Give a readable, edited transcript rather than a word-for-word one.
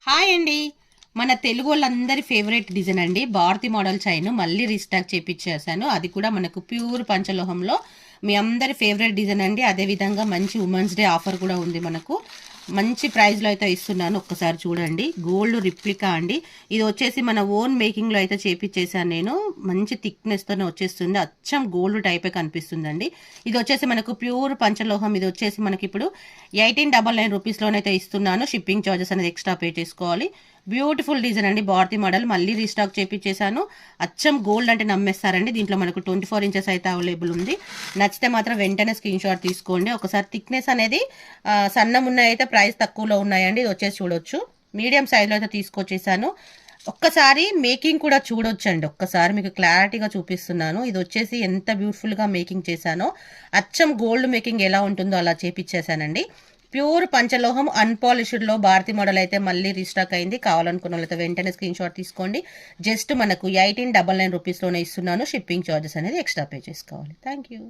Hi అండి. మన తెలుగు వాళ్ళందరి ఫేవరెట్ డిజైన్ అండి, భారతి మోడల్ చైన్ మళ్ళీ రీస్టాక్ చేపించేసాను. అది కూడా మనకు ప్యూర్ పంచలోహంలో మీ అందరి ఫేవరెట్ డిజైన్ అండి. అదేవిధంగా మంచి ఉమెన్స్ డే ఆఫర్ కూడా ఉంది. మనకు మంచి ప్రైస్లో అయితే ఇస్తున్నాను. ఒక్కసారి చూడండి, గోల్డ్ రిప్లికా అండి. ఇది వచ్చేసి మన ఓన్ మేకింగ్లో అయితే చేపించేసాను నేను. మంచి థిక్నెస్తోనే వచ్చేస్తుంది, అచ్చం గోల్డ్ టైపే కనిపిస్తుందండి. ఇది వచ్చేసి మనకు ప్యూర్ పంచలోహం. ఇది వచ్చేసి మనకి ఇప్పుడు 1899 రూపీస్లోనైతే ఇస్తున్నాను. షిప్పింగ్ ఛార్జెస్ అనేది ఎక్స్ట్రా పే చేసుకోవాలి. బ్యూటిఫుల్ డిజైన్ అండి, భారతి మోడల్ మళ్ళీ రీస్టాక్ చేపించేసాను. అచ్చం గోల్డ్ అంటే నమ్మేస్తారండి. దీంట్లో మనకు 24 ఇంచెస్ అయితే అవైలబుల్ ఉంది. నచ్చితే మాత్రం వెంటనే స్క్రీన్ షాట్ తీసుకోండి. ఒకసారి థిక్నెస్ అనేది సన్నం ఉన్నాయి అయితే ప్రైస్ తక్కువలో ఉన్నాయండి. ఇది వచ్చేసి చూడొచ్చు, మీడియం సైజ్లో అయితే తీసుకొచ్చేసాను. ఒక్కసారి మేకింగ్ కూడా చూడొచ్చండి. ఒక్కసారి మీకు క్లారిటీగా చూపిస్తున్నాను. ఇది వచ్చేసి ఎంత బ్యూటిఫుల్గా మేకింగ్ చేశానో, అచ్చం గోల్డ్ మేకింగ్ ఎలా ఉంటుందో అలా చేపించేసానండి. ప్యూర్ పంచలోహం అన్పాలిష్డ్లో భారతి మోడల్ అయితే మళ్ళీ రీస్టాక్ అయింది. కావాలనుకున్న వాళ్ళైతే వెంటనే స్క్రీన్ షాట్ తీసుకోండి. జస్ట్ మనకు 1899 రూపీస్లోనే ఇస్తున్నాను. షిప్పింగ్ ఛార్జెస్ అనేది ఎక్స్ట్రా పే చేసుకోవాలి. Thank you.